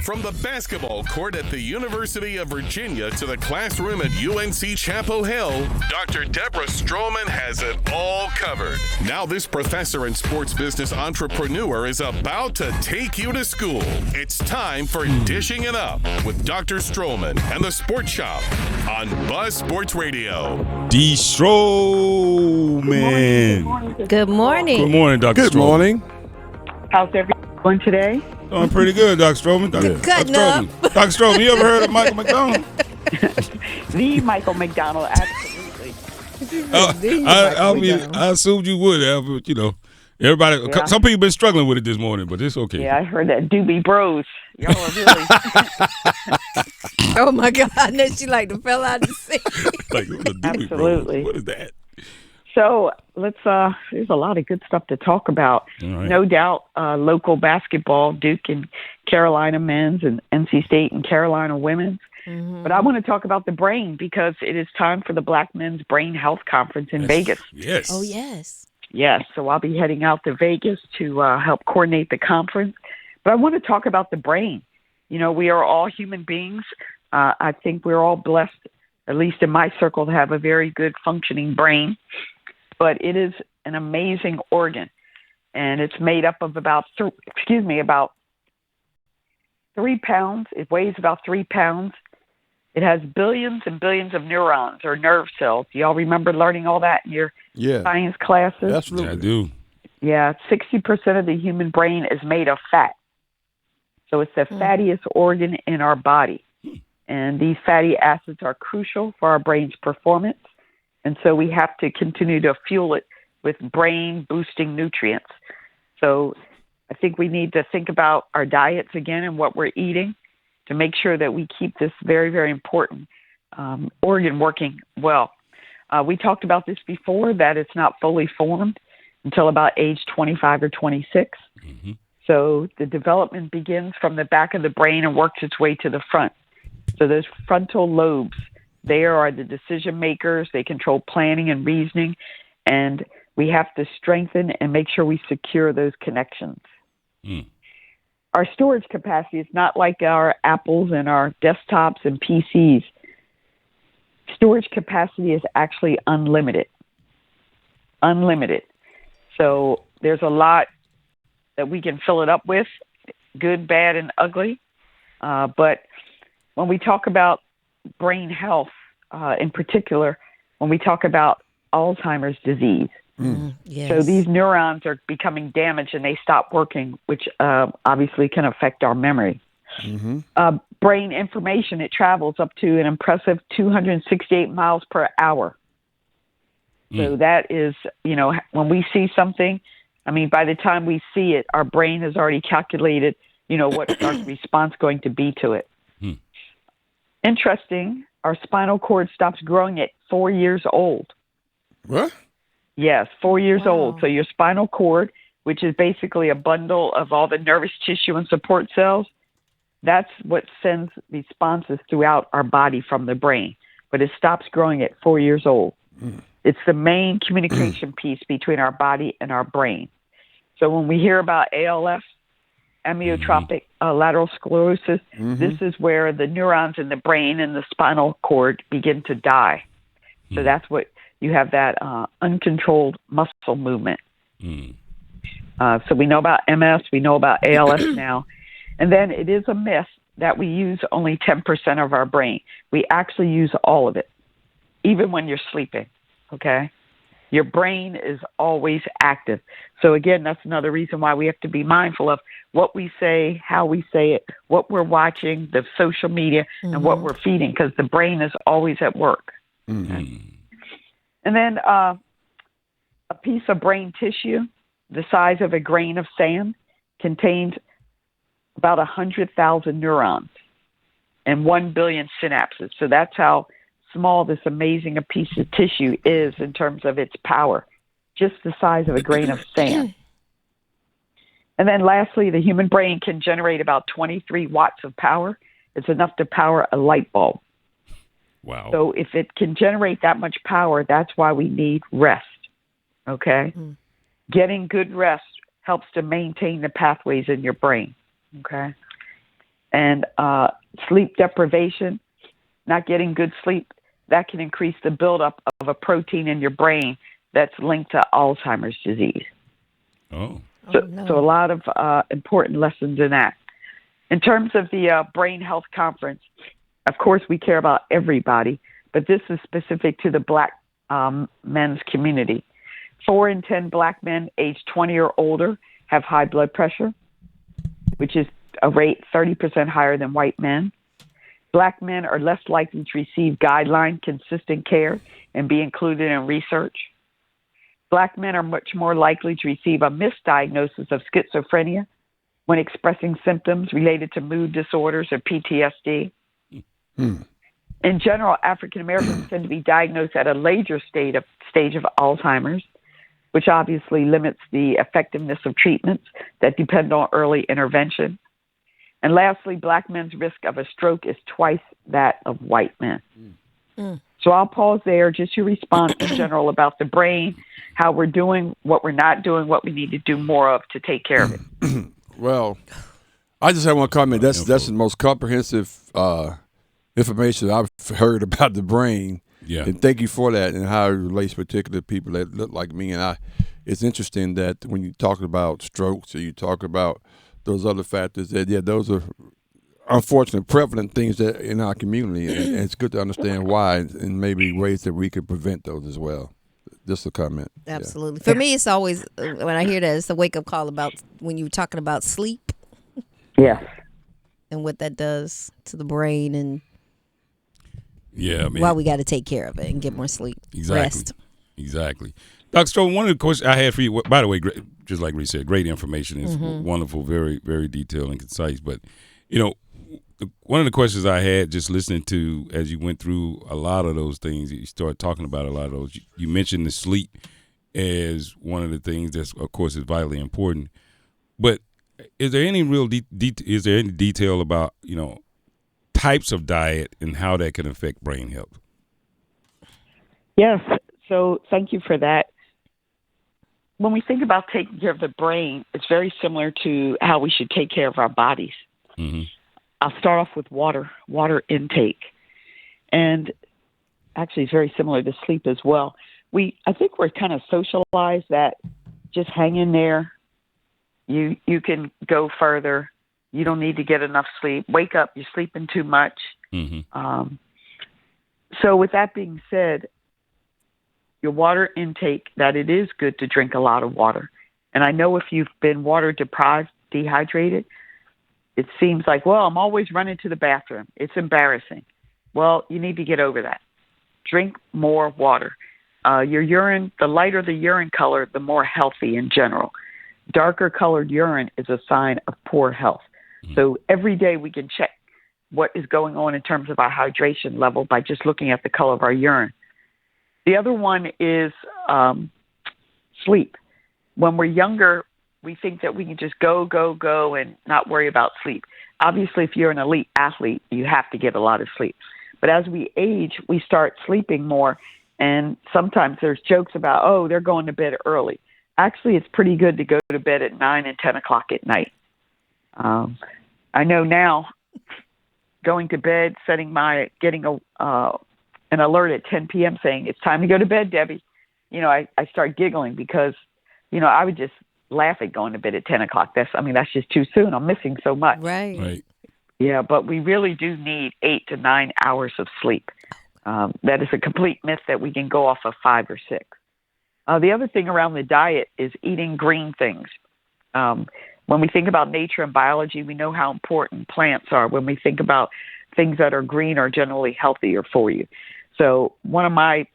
From the basketball court at the University of Virginia to the classroom at UNC Chapel Hill, Dr. Deborah Stroman has it all covered. Now this professor and sports business entrepreneur is about to take you to school. It's time for Dishing It Up with Dr. Stroman and the Sports Shop on Buzz Sports Radio. D. Stroman. Good morning. Good morning, Dr. Good Stroman. morning. How's everyone doing today? Doing pretty good, Dr. Stroman. Dr. Cutting Stroman. up. Dr. Stroman, you ever heard of Michael McDonald? The Michael McDonald, absolutely. I assumed you would have, but everybody. Yeah. Some people been struggling with it this morning, but it's okay. Yeah, I heard that Doobie Bros. Y'all are really. Oh my God! Then she like to fell out of the seat. Like, what a doobie, bro. Absolutely. What is that? So let's. There's a lot of good stuff to talk about. All right. No doubt, local basketball, Duke and Carolina men's, and NC State and Carolina women's. Mm-hmm. But I want to talk about the brain because it is time for the Black Men's Brain Health Conference in Vegas. Yes. Oh yes. Yes, so I'll be heading out to Vegas to help coordinate the conference. But I want to talk about the brain. You know, we are all human beings. I think we're all blessed, at least in my circle, to have a very good functioning brain. But it is an amazing organ, and it's made up of about 3 pounds. It weighs about 3 pounds. It has billions and billions of neurons or nerve cells. Do y'all remember learning all that in your science classes? Absolutely. Yeah, I do. Yeah, 60% of the human brain is made of fat. So it's the fattiest organ in our body. And these fatty acids are crucial for our brain's performance. And so we have to continue to fuel it with brain-boosting nutrients. So I think we need to think about our diets again and what we're eating to make sure that we keep this very, very important organ working well. We talked about this before, that it's not fully formed until about age 25 or 26. Mm-hmm. So the development begins from the back of the brain and works its way to the front. So those frontal lobes, they are the decision makers. They control planning and reasoning. And we have to strengthen and make sure we secure those connections. Mm. Our storage capacity is not like our Apples and our desktops and PCs. Storage capacity is actually unlimited. Unlimited. So there's a lot that we can fill it up with, good, bad, and ugly. But when we talk about brain health, in particular, when we talk about Alzheimer's disease, Yes. so these neurons are becoming damaged and they stop working, which obviously can affect our memory. Mm-hmm. Brain information, it travels up to an impressive 268 miles per hour. So that is, when we see something, I mean, by the time we see it, our brain has already calculated, what our response going to be to it. Interesting, our spinal cord stops growing at 4 years old. What? Yes, 4 years Wow. old. So your spinal cord, which is basically a bundle of all the nervous tissue and support cells, that's what sends responses throughout our body from the brain. But it stops growing at 4 years old. It's the main communication piece between our body and our brain. So when we hear about ALS, amyotrophic lateral sclerosis, this is where the neurons in the brain and the spinal cord begin to die. So that's what you have, that uncontrolled muscle movement. So we know about MS, we know about ALS now. And then it is a myth that we use only 10% of our brain. We actually use all of it, even when you're sleeping, okay? Your brain is always active. So again, that's another reason why we have to be mindful of what we say, how we say it, what we're watching, the social media, and what we're feeding, because the brain is always at work. Okay? And then a piece of brain tissue the size of a grain of sand contains about 100,000 neurons and 1 billion synapses. So that's how small this amazing a piece of tissue is in terms of its power, just the size of a grain of sand. And then lastly, the human brain can generate about 23 watts of power. It's enough to power a light bulb. Wow. So if it can generate that much power, that's why we need rest, okay? Getting good rest helps to maintain the pathways in your brain, okay? And sleep deprivation, not getting good sleep, that can increase the buildup of a protein in your brain that's linked to Alzheimer's disease. Oh. So a lot of important lessons in that. In terms of the Brain Health Conference, of course, we care about everybody, but this is specific to the Black men's community. 4 in 10 Black men aged 20 or older have high blood pressure, which is a rate 30% higher than white men. Black men are less likely to receive guideline consistent care and be included in research. Black men are much more likely to receive a misdiagnosis of schizophrenia when expressing symptoms related to mood disorders or PTSD. In general, African Americans tend to be diagnosed at a later stage of Alzheimer's, which obviously limits the effectiveness of treatments that depend on early intervention. And lastly, Black men's risk of a stroke is twice that of white men. So I'll pause there. Just your response in general about the brain, how we're doing, what we're not doing, what we need to do more of to take care of it. Well, I just have one comment. That's the most comprehensive information I've heard about the brain. Yeah. And thank you for that and how it relates particular people that look like me. And it's interesting that when you talk about strokes or you talk about those other factors, that, those are unfortunate prevalent things that in our community. And it's good to understand why and maybe ways that we could prevent those as well. Just a comment. Absolutely. For me, it's always, when I hear that, it's a wake-up call about when you were talking about sleep. Yes. And what that does to the brain and man. why we got to take care of it and get more sleep. Exactly. Rest. Exactly. Dr. Stroh, one of the questions I had for you, by the way, great, just like Reese said, great information. It's wonderful, very, very detailed and concise. But, one of the questions I had just listening to as you went through a lot of those things, you started talking about a lot of those. You mentioned the sleep as one of the things that's, of course, is vitally important. But is there any real is there any detail about, types of diet and how that can affect brain health? Yes. So thank you for that. When we think about taking care of the brain, it's very similar to how we should take care of our bodies. I'll start off with water intake. And actually it's very similar to sleep as well. I think we're kind of socialized that just hang in there. You can go further. You don't need to get enough sleep. Wake up, you're sleeping too much. So with that being said, your water intake, that it is good to drink a lot of water. And I know if you've been water deprived, dehydrated, it seems like, well, I'm always running to the bathroom. It's embarrassing. Well, you need to get over that. Drink more water. Your urine, the lighter the urine color, the more healthy in general. Darker colored urine is a sign of poor health. So every day we can check what is going on in terms of our hydration level by just looking at the color of our urine. The other one is sleep. When we're younger, we think that we can just go and not worry about sleep. Obviously, if you're an elite athlete, you have to get a lot of sleep. But as we age, we start sleeping more. And sometimes there's jokes about, oh, they're going to bed early. Actually, it's pretty good to go to bed at 9 and 10 o'clock at night. I know now, going to bed, getting an alert at 10 p.m. saying, it's time to go to bed, Debbie. I start giggling because, I would just laugh at going to bed at 10 o'clock. That's just too soon. I'm missing so much. Right. Yeah, but we really do need 8 to 9 hours of sleep. That is a complete myth that we can go off of 5 or 6. The other thing around the diet is eating green things. When we think about nature and biology, we know how important plants are. When we think about things that are green are generally healthier for you. So one of my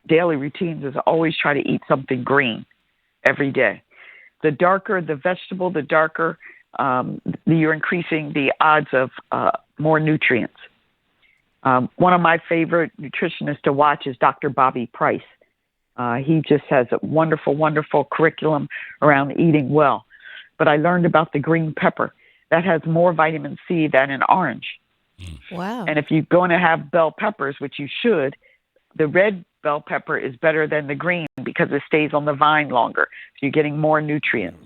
daily routines is always try to eat something green every day. The darker the vegetable, the darker you're increasing the odds of more nutrients. One of my favorite nutritionists to watch is Dr. Bobby Price. He just has a wonderful, wonderful curriculum around eating well. But I learned about the green pepper. That has more vitamin C than an orange. Wow. And if you're going to have bell peppers, which you should, the red bell pepper is better than the green because it stays on the vine longer. So you're getting more nutrients.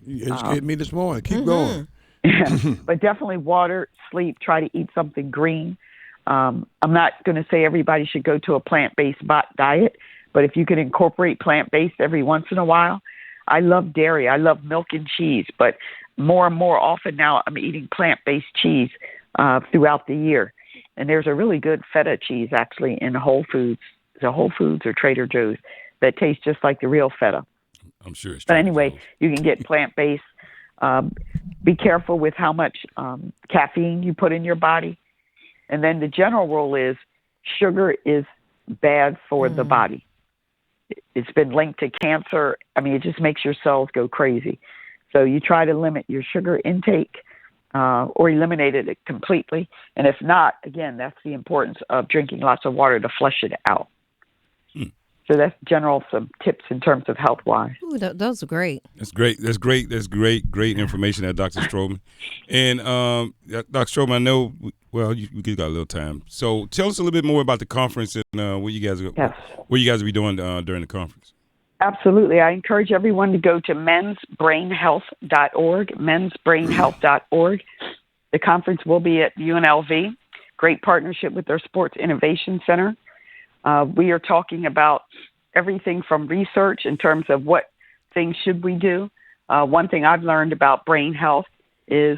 You educated me this morning. Keep going. But definitely water, sleep, try to eat something green. I'm not going to say everybody should go to a plant-based diet, but if you can incorporate plant-based every once in a while. I love dairy. I love milk and cheese, but more and more often now I'm eating plant-based cheese throughout the year. And there's a really good feta cheese actually in Whole Foods, or Trader Joe's, that tastes just like the real feta. I'm sure it's true. But anyway, you can get plant-based. Be careful with how much caffeine you put in your body. And then the general rule is sugar is bad for the body. It's been linked to cancer. I mean, it just makes your cells go crazy. So you try to limit your sugar intake or eliminate it completely. And if not, again, that's the importance of drinking lots of water to flush it out. So that's some tips in terms of health-wise. Ooh, those are great. That's great. That's great information there, Dr. Stroman. And Dr. Stroman, I know, you got a little time. So tell us a little bit more about the conference and what you guys will be doing during the conference. Absolutely. I encourage everyone to go to mensbrainhealth.org, mensbrainhealth.org. The conference will be at UNLV. Great partnership with their Sports Innovation Center. We are talking about everything from research in terms of what things should we do. One thing I've learned about brain health is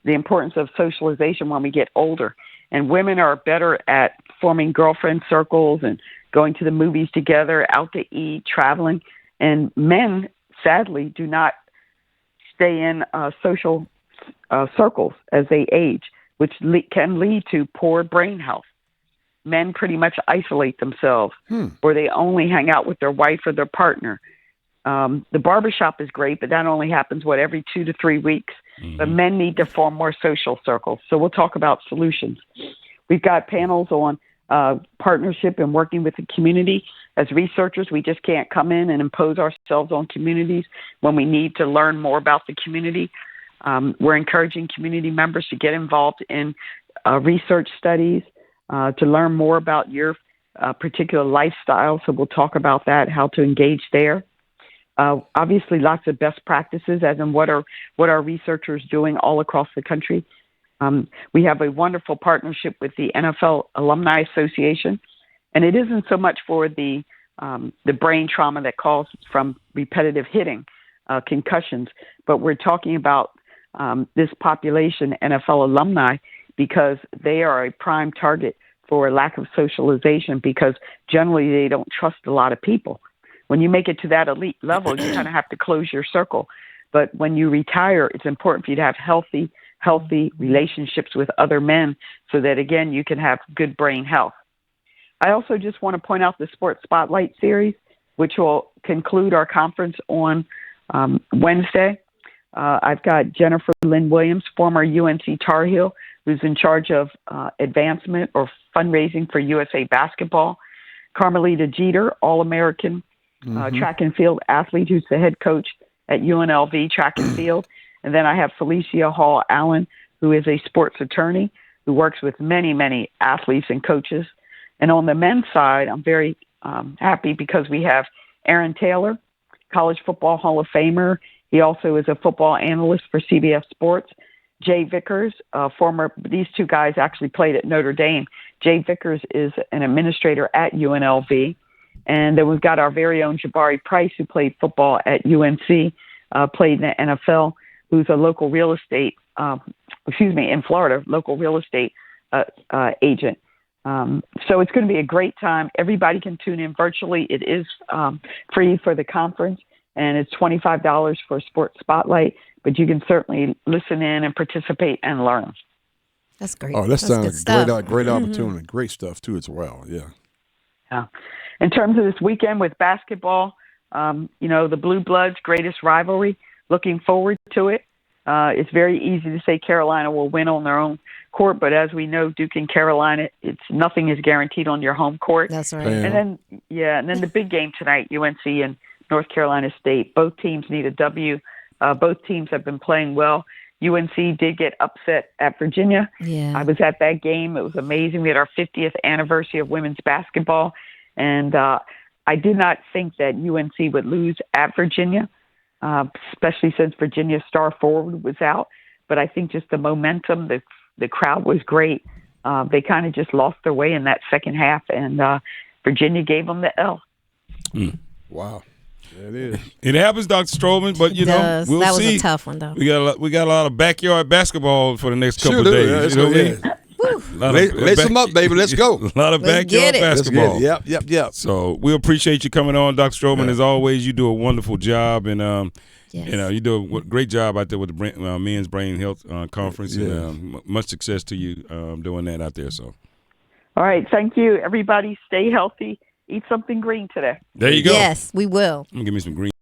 the importance of socialization when we get older. And women are better at forming girlfriend circles and going to the movies together, out to eat, traveling. And men, sadly, do not stay in social circles as they age, which can lead to poor brain health. Men pretty much isolate themselves, or they only hang out with their wife or their partner. The barbershop is great, but that only happens, every 2 to 3 weeks. Mm-hmm. But men need to form more social circles. So we'll talk about solutions. We've got panels on partnership and working with the community. As researchers, we just can't come in and impose ourselves on communities when we need to learn more about the community. We're encouraging community members to get involved in research studies, to learn more about your particular lifestyle. So we'll talk about that, how to engage there. Obviously, lots of best practices, as in what are researchers doing all across the country. We have a wonderful partnership with the NFL Alumni Association, and it isn't so much for the brain trauma that calls from repetitive hitting, concussions, but we're talking about this population, NFL alumni, because they are a prime target for lack of socialization, because generally they don't trust a lot of people. When you make it to that elite level, you kind of have to close your circle. But when you retire, it's important for you to have healthy relationships with other men so that, again, you can have good brain health. I also just want to point out the Sports Spotlight series, which will conclude our conference on Wednesday. I've got Jennifer Lynn Williams, former UNC Tar Heel, who's in charge of advancement or fundraising for USA Basketball. Carmelita Jeter, All-American track and field athlete, who's the head coach at UNLV track and field. And then I have Felicia Hall Allen, who is a sports attorney who works with many, many athletes and coaches. And on the men's side, I'm very happy because we have Aaron Taylor, College Football Hall of Famer. He also is a football analyst for CBS Sports. Jay Vickers, these two guys actually played at Notre Dame. Jay Vickers is an administrator at UNLV. And then we've got our very own Jabari Price, who played football at UNC, played in the NFL, who's a local real estate, in Florida, local real estate agent. So it's going to be a great time. Everybody can tune in virtually. It is free for the conference, and it's $25 for Sports Spotlight, but you can certainly listen in and participate and learn. That's great. Oh, that sounds like a great Mm-hmm. opportunity. Great stuff, too, as well. Yeah. Yeah. In terms of this weekend with basketball, the Blue Bloods' greatest rivalry, looking forward to it. It's very easy to say Carolina will win on their own court, but as we know, Duke and Carolina, nothing is guaranteed on your home court. That's right. And then the big game tonight, UNC and North Carolina State. Both teams need a W. Both teams have been playing well. UNC did get upset at Virginia. Yeah. I was at that game. It was amazing. We had our 50th anniversary of women's basketball, and I did not think that UNC would lose at Virginia, especially since Virginia's star forward was out. but I think just the momentum, the crowd was great. They kind of just lost their way in that second half, and Virginia gave them the L. Wow. There it is. It happens, Dr. Strowman, but you know, we'll that was see. a tough one, though. We got a lot of backyard basketball for the next couple of do. days. Yeah, You know what I mean? Lace them up, baby. Let's go. A lot of Let's backyard get it. basketball. Yep. So we appreciate you coming on, Dr. Strowman. As always, you do a wonderful job, and Yes. you know you do a great job out there with the Men's Brain Health Conference, and much success to you doing that out there. So, All right, thank you, everybody. Stay healthy. Eat something green today. there you go. Yes, we will. I'm gonna give me some green.